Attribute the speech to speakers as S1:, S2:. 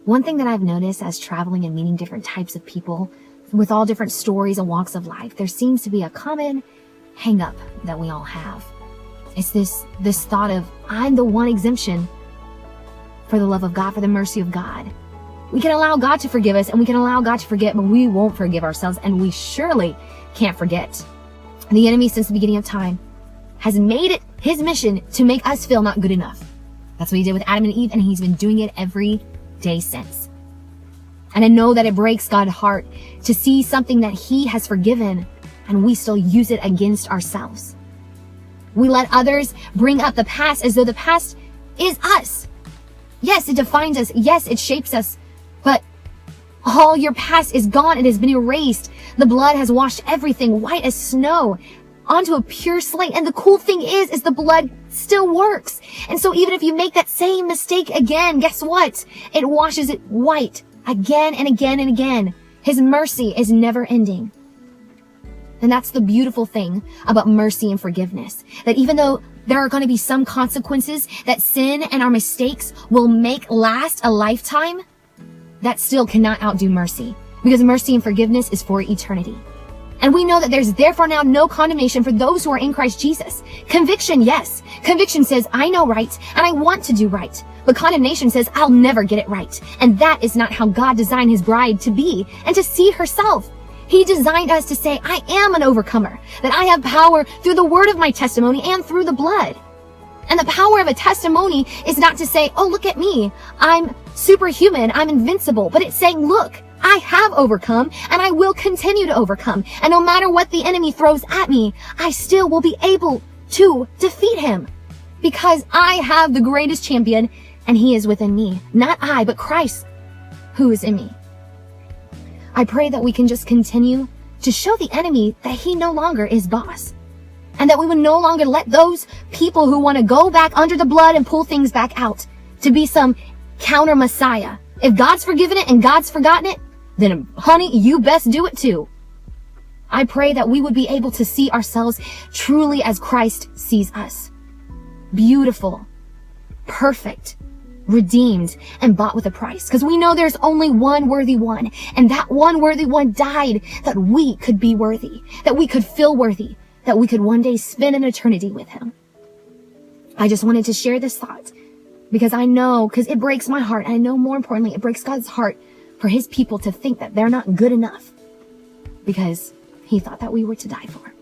S1: One thing that I've noticed as traveling and meeting different types of people with all different stories and walks of life, there seems to be a common hang up that we all have. It's this thought of, I'm the one exemption for the love of God, for the mercy of God. We can allow God to forgive us and we can allow God to forget, but we won't forgive ourselves, and we surely can't forget. The enemy, since the beginning of time, has made it his mission to make us feel not good enough. That's what he did with Adam and Eve, and he's been doing it every day since. And I know that it breaks God's heart to see something that he has forgiven and we still use it against ourselves. We let others bring up the past as though the past is us. Yes, it defines us. Yes, it shapes us. But all your past is gone. It has been erased. The blood has washed everything white as snow onto a pure slate. And the cool thing is the blood still works. And so even if you make that same mistake again, guess what? It washes it white again and again and again. His mercy is never ending. And that's the beautiful thing about mercy and forgiveness. That even though there are going to be some consequences that sin and our mistakes will make last a lifetime, that still cannot outdo mercy. Because mercy and forgiveness is for eternity. And we know that there's therefore now no condemnation for those who are in Christ Jesus. Conviction, yes. Conviction says, I know right and I want to do right. But condemnation says, I'll never get it right. And that is not how God designed his bride to be and to see herself. He designed us to say, I am an overcomer, that I have power through the word of my testimony and through the blood. And the power of a testimony is not to say, oh, look at me. I'm superhuman. I'm invincible. But it's saying, look, I have overcome and I will continue to overcome. And no matter what the enemy throws at me, I still will be able to defeat him because I have the greatest champion and he is within me. Not I, but Christ who is in me. I pray that we can just continue to show the enemy that he no longer is boss. And that we would no longer let those people who want to go back under the blood and pull things back out to be some counter Messiah. If God's forgiven it and God's forgotten it, then honey, you best do it too. I pray that we would be able to see ourselves truly as Christ sees us. Beautiful, perfect, redeemed, and bought with a price. Because we know there's only one worthy one. And that one worthy one died that we could be worthy, that we could feel worthy, that we could one day spend an eternity with him. I just wanted to share this thought because I know, because it breaks my heart. I know more importantly, it breaks God's heart for his people to think that they're not good enough because he thought that we were to die for.